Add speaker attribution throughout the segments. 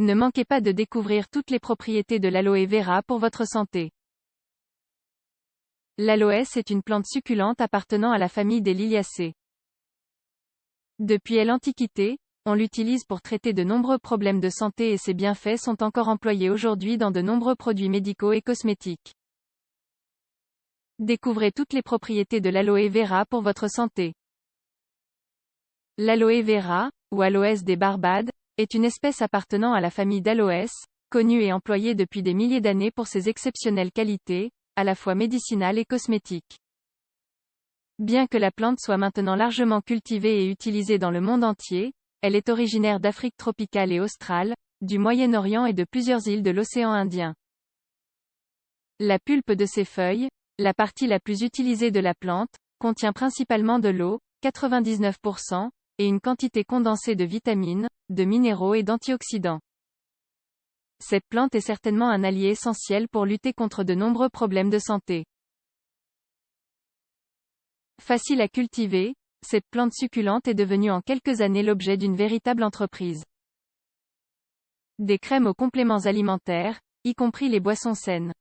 Speaker 1: Ne manquez pas de découvrir toutes les propriétés de l'aloe vera pour votre santé. L'aloès est une plante succulente appartenant à la famille des Liliacées. Depuis l'Antiquité, on l'utilise pour traiter de nombreux problèmes de santé et ses bienfaits sont encore employés aujourd'hui dans de nombreux produits médicaux et cosmétiques. Découvrez toutes les propriétés de l'aloe vera pour votre santé. L'aloe vera, ou Aloès des Barbades, est une espèce appartenant à la famille d'Aloès, connue et employée depuis des milliers d'années pour ses exceptionnelles qualités, à la fois médicinales et cosmétiques. Bien que la plante soit maintenant largement cultivée et utilisée dans le monde entier, elle est originaire d'Afrique tropicale et australe, du Moyen-Orient et de plusieurs îles de l'océan Indien. La pulpe de ses feuilles, la partie la plus utilisée de la plante, contient principalement de l'eau, 99%, et une quantité condensée de vitamines, de minéraux et d'antioxydants. Cette plante est certainement un allié essentiel pour lutter contre de nombreux problèmes de santé. Facile à cultiver, cette plante succulente est devenue en quelques années l'objet d'une véritable entreprise. Des crèmes aux compléments alimentaires, y compris les boissons saines.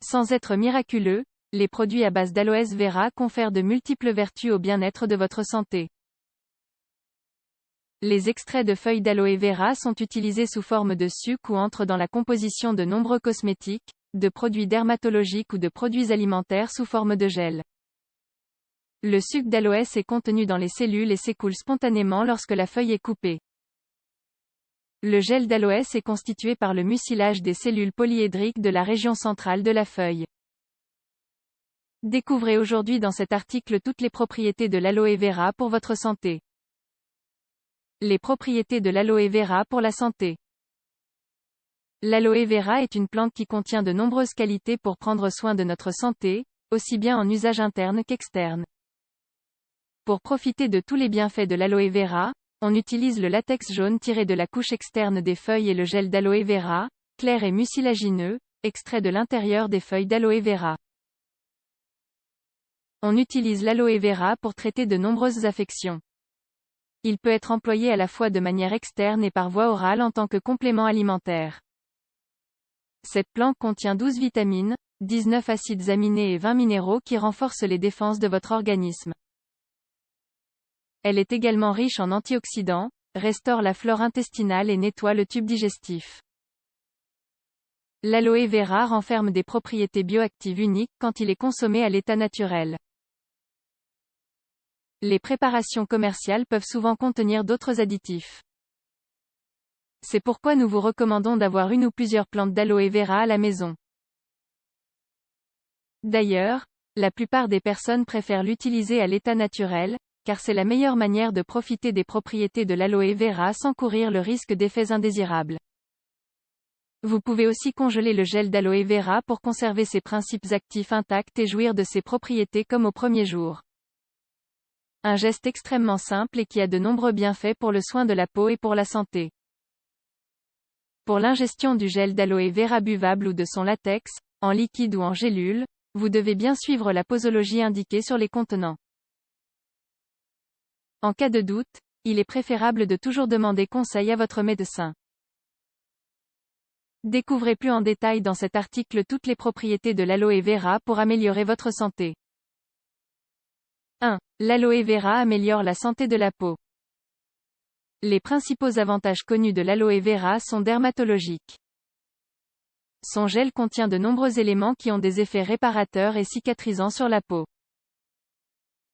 Speaker 1: Sans être miraculeux, les produits à base d'aloès vera confèrent de multiples vertus au bien-être de votre santé. Les extraits de feuilles d'aloe vera sont utilisés sous forme de sucre ou entrent dans la composition de nombreux cosmétiques, de produits dermatologiques ou de produits alimentaires sous forme de gel. Le sucre d'aloès est contenu dans les cellules et s'écoule spontanément lorsque la feuille est coupée. Le gel d'aloès est constitué par le mucilage des cellules polyédriques de la région centrale de la feuille. Découvrez aujourd'hui dans cet article toutes les propriétés de l'aloe vera pour votre santé. Les propriétés de l'aloe vera pour la santé. L'aloe vera est une plante qui contient de nombreuses qualités pour prendre soin de notre santé, aussi bien en usage interne qu'externe. Pour profiter de tous les bienfaits de l'aloe vera, on utilise le latex jaune tiré de la couche externe des feuilles et le gel d'aloe vera, clair et mucilagineux, extrait de l'intérieur des feuilles d'aloe vera. On utilise l'aloe vera pour traiter de nombreuses affections. Il peut être employé à la fois de manière externe et par voie orale en tant que complément alimentaire. Cette plante contient 12 vitamines, 19 acides aminés et 20 minéraux qui renforcent les défenses de votre organisme. Elle est également riche en antioxydants, restaure la flore intestinale et nettoie le tube digestif. L'aloe vera renferme des propriétés bioactives uniques quand il est consommé à l'état naturel. Les préparations commerciales peuvent souvent contenir d'autres additifs. C'est pourquoi nous vous recommandons d'avoir une ou plusieurs plantes d'aloe vera à la maison. D'ailleurs, la plupart des personnes préfèrent l'utiliser à l'état naturel, car c'est la meilleure manière de profiter des propriétés de l'aloe vera sans courir le risque d'effets indésirables. Vous pouvez aussi congeler le gel d'aloe vera pour conserver ses principes actifs intacts et jouir de ses propriétés comme au premier jour. Un geste extrêmement simple et qui a de nombreux bienfaits pour le soin de la peau et pour la santé. Pour l'ingestion du gel d'aloe vera buvable ou de son latex, en liquide ou en gélule, vous devez bien suivre la posologie indiquée sur les contenants. En cas de doute, il est préférable de toujours demander conseil à votre médecin. Découvrez plus en détail dans cet article toutes les propriétés de l'aloe vera pour améliorer votre santé. 1. L'aloe vera améliore la santé de la peau. Les principaux avantages connus de l'aloe vera sont dermatologiques. Son gel contient de nombreux éléments qui ont des effets réparateurs et cicatrisants sur la peau.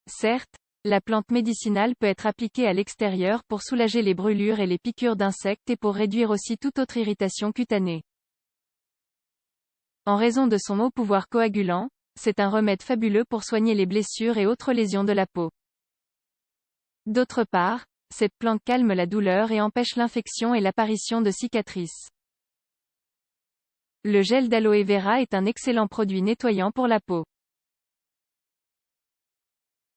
Speaker 1: Certes, la plante médicinale peut être appliquée à l'extérieur pour soulager les brûlures et les piqûres d'insectes et pour réduire aussi toute autre irritation cutanée. En raison de son haut pouvoir coagulant, c'est un remède fabuleux pour soigner les blessures et autres lésions de la peau. D'autre part, cette plante calme la douleur et empêche l'infection et l'apparition de cicatrices. Le gel d'aloe vera est un excellent produit nettoyant pour la peau.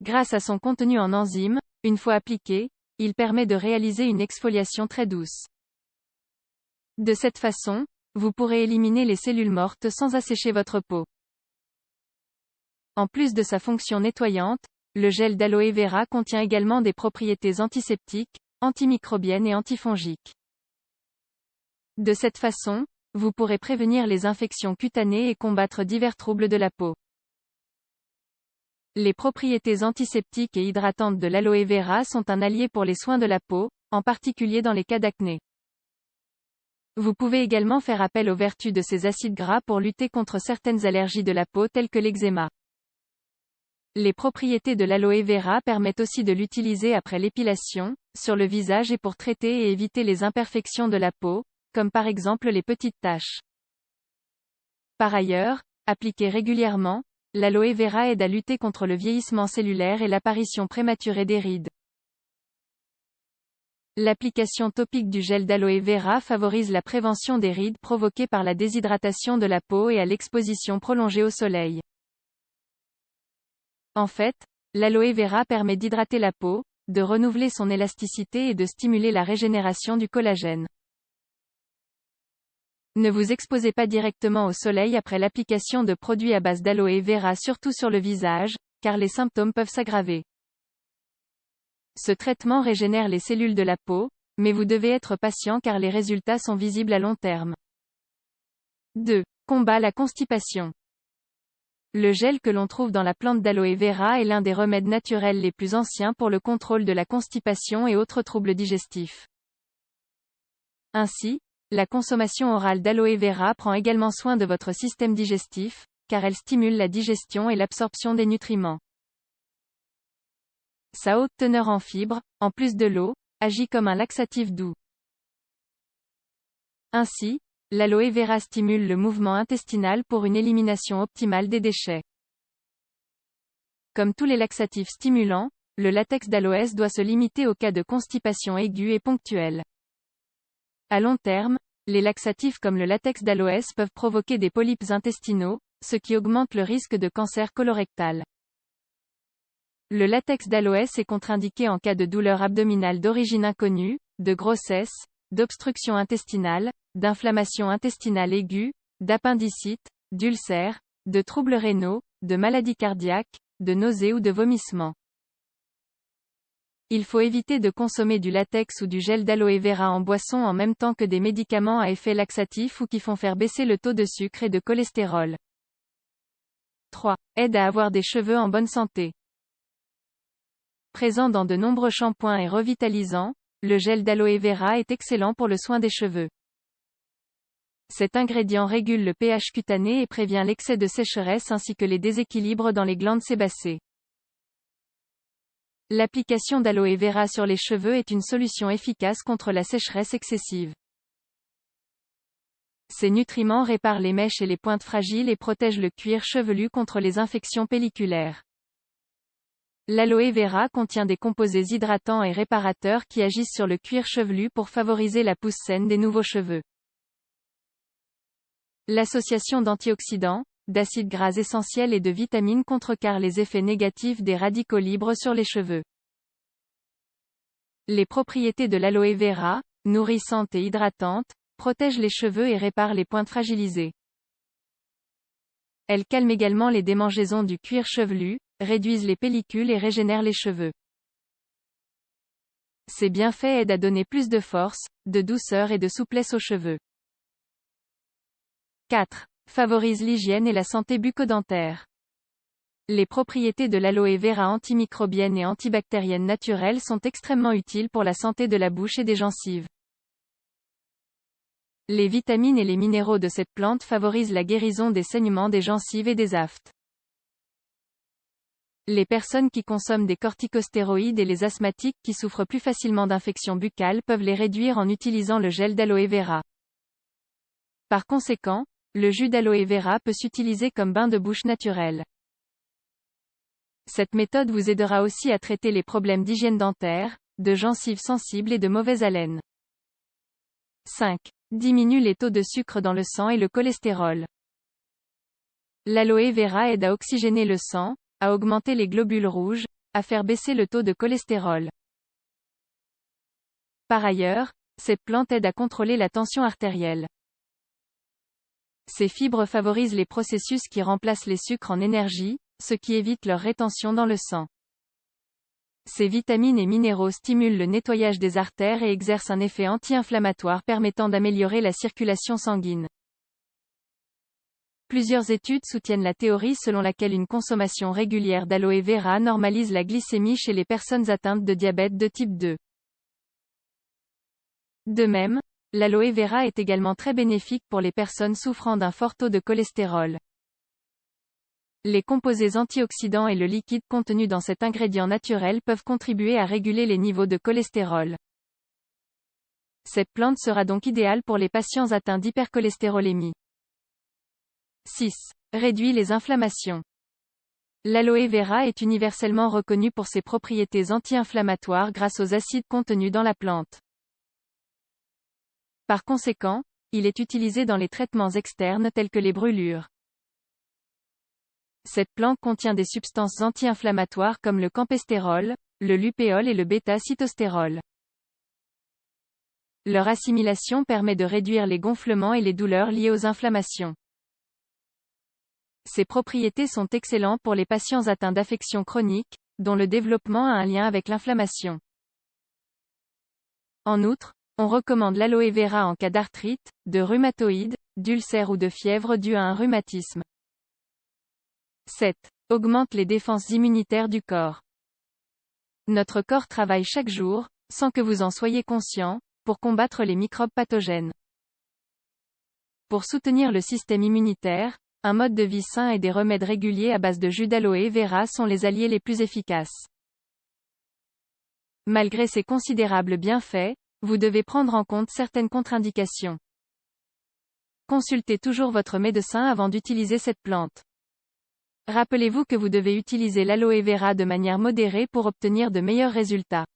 Speaker 1: Grâce à son contenu en enzymes, une fois appliqué, il permet de réaliser une exfoliation très douce. De cette façon, vous pourrez éliminer les cellules mortes sans assécher votre peau. En plus de sa fonction nettoyante, le gel d'aloe vera contient également des propriétés antiseptiques, antimicrobiennes et antifongiques. De cette façon, vous pourrez prévenir les infections cutanées et combattre divers troubles de la peau. Les propriétés antiseptiques et hydratantes de l'aloe vera sont un allié pour les soins de la peau, en particulier dans les cas d'acné. Vous pouvez également faire appel aux vertus de ces acides gras pour lutter contre certaines allergies de la peau telles que l'eczéma. Les propriétés de l'aloe vera permettent aussi de l'utiliser après l'épilation, sur le visage et pour traiter et éviter les imperfections de la peau, comme par exemple les petites taches. Par ailleurs, appliquée régulièrement, l'aloe vera aide à lutter contre le vieillissement cellulaire et l'apparition prématurée des rides. L'application topique du gel d'aloe vera favorise la prévention des rides provoquées par la déshydratation de la peau et à l'exposition prolongée au soleil. En fait, l'aloe vera permet d'hydrater la peau, de renouveler son élasticité et de stimuler la régénération du collagène. Ne vous exposez pas directement au soleil après l'application de produits à base d'aloe vera, surtout sur le visage, car les symptômes peuvent s'aggraver. Ce traitement régénère les cellules de la peau, mais vous devez être patient car les résultats sont visibles à long terme. 2. Combat la constipation. Le gel que l'on trouve dans la plante d'aloe vera est l'un des remèdes naturels les plus anciens pour le contrôle de la constipation et autres troubles digestifs. Ainsi, la consommation orale d'aloe vera prend également soin de votre système digestif, car elle stimule la digestion et l'absorption des nutriments. Sa haute teneur en fibres, en plus de l'eau, agit comme un laxatif doux. Ainsi, l'aloe vera stimule le mouvement intestinal pour une élimination optimale des déchets. Comme tous les laxatifs stimulants, le latex d'aloès doit se limiter aux cas de constipation aiguë et ponctuelle. À long terme, les laxatifs comme le latex d'aloès peuvent provoquer des polypes intestinaux, ce qui augmente le risque de cancer colorectal. Le latex d'aloès est contre-indiqué en cas de douleur abdominale d'origine inconnue, de grossesse, d'obstruction intestinale, d'inflammation intestinale aiguë, d'appendicite, d'ulcères, de troubles rénaux, de maladies cardiaques, de nausées ou de vomissements. Il faut éviter de consommer du latex ou du gel d'aloe vera en boisson en même temps que des médicaments à effet laxatif ou qui font faire baisser le taux de sucre et de cholestérol. 3. Aide à avoir des cheveux en bonne santé. Présent dans de nombreux shampoings et revitalisants, le gel d'aloe vera est excellent pour le soin des cheveux. Cet ingrédient régule le pH cutané et prévient l'excès de sécheresse ainsi que les déséquilibres dans les glandes sébacées. L'application d'aloe vera sur les cheveux est une solution efficace contre la sécheresse excessive. Ces nutriments réparent les mèches et les pointes fragiles et protègent le cuir chevelu contre les infections pelliculaires. L'aloe vera contient des composés hydratants et réparateurs qui agissent sur le cuir chevelu pour favoriser la pousse saine des nouveaux cheveux. L'association d'antioxydants, d'acides gras essentiels et de vitamines contrecarre les effets négatifs des radicaux libres sur les cheveux. Les propriétés de l'aloe vera, nourrissantes et hydratantes, protègent les cheveux et réparent les pointes fragilisées. Elles calment également les démangeaisons du cuir chevelu, réduisent les pellicules et régénèrent les cheveux. Ces bienfaits aident à donner plus de force, de douceur et de souplesse aux cheveux. 4. Favorise l'hygiène et la santé bucco-dentaire. Les propriétés de l'aloe vera antimicrobiennes et antibactériennes naturelles sont extrêmement utiles pour la santé de la bouche et des gencives. Les vitamines et les minéraux de cette plante favorisent la guérison des saignements des gencives et des aftes. Les personnes qui consomment des corticostéroïdes et les asthmatiques qui souffrent plus facilement d'infections buccales peuvent les réduire en utilisant le gel d'aloe vera. Par conséquent, le jus d'aloe vera peut s'utiliser comme bain de bouche naturel. Cette méthode vous aidera aussi à traiter les problèmes d'hygiène dentaire, de gencives sensibles et de mauvaise haleine. 5. Diminue les taux de sucre dans le sang et le cholestérol. L'aloe vera aide à oxygéner le sang, à augmenter les globules rouges, à faire baisser le taux de cholestérol. Par ailleurs, cette plante aide à contrôler la tension artérielle. Ces fibres favorisent les processus qui remplacent les sucres en énergie, ce qui évite leur rétention dans le sang. Ces vitamines et minéraux stimulent le nettoyage des artères et exercent un effet anti-inflammatoire permettant d'améliorer la circulation sanguine. Plusieurs études soutiennent la théorie selon laquelle une consommation régulière d'aloe vera normalise la glycémie chez les personnes atteintes de diabète de type 2. De même, l'aloe vera est également très bénéfique pour les personnes souffrant d'un fort taux de cholestérol. Les composés antioxydants et le liquide contenu dans cet ingrédient naturel peuvent contribuer à réguler les niveaux de cholestérol. Cette plante sera donc idéale pour les patients atteints d'hypercholestérolémie. 6. Réduit les inflammations. L'aloe vera est universellement reconnu pour ses propriétés anti-inflammatoires grâce aux acides contenus dans la plante. Par conséquent, il est utilisé dans les traitements externes tels que les brûlures. Cette plante contient des substances anti-inflammatoires comme le campestérol, le lupéol et le bêta-cytostérol. Leur assimilation permet de réduire les gonflements et les douleurs liées aux inflammations. Ces propriétés sont excellentes pour les patients atteints d'affections chroniques, dont le développement a un lien avec l'inflammation. En outre, on recommande l'aloe vera en cas d'arthrite, de rhumatoïde, d'ulcère ou de fièvre due à un rhumatisme. 7. Augmente les défenses immunitaires du corps. Notre corps travaille chaque jour, sans que vous en soyez conscient, pour combattre les microbes pathogènes. Pour soutenir le système immunitaire, un mode de vie sain et des remèdes réguliers à base de jus d'aloe vera sont les alliés les plus efficaces. Malgré ces considérables bienfaits, vous devez prendre en compte certaines contre-indications. Consultez toujours votre médecin avant d'utiliser cette plante. Rappelez-vous que vous devez utiliser l'aloe vera de manière modérée pour obtenir de meilleurs résultats.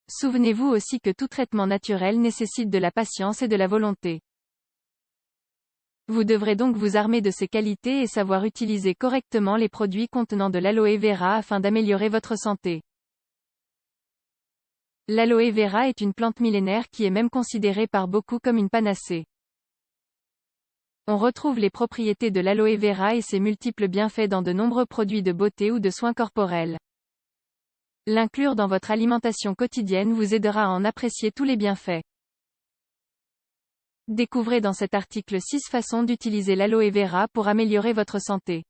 Speaker 1: Souvenez-vous aussi que tout traitement naturel nécessite de la patience et de la volonté. Vous devrez donc vous armer de ces qualités et savoir utiliser correctement les produits contenant de l'aloe vera afin d'améliorer votre santé. L'aloe vera est une plante millénaire qui est même considérée par beaucoup comme une panacée. On retrouve les propriétés de l'aloe vera et ses multiples bienfaits dans de nombreux produits de beauté ou de soins corporels. L'inclure dans votre alimentation quotidienne vous aidera à en apprécier tous les bienfaits. Découvrez dans cet article 6 façons d'utiliser l'aloe vera pour améliorer votre santé.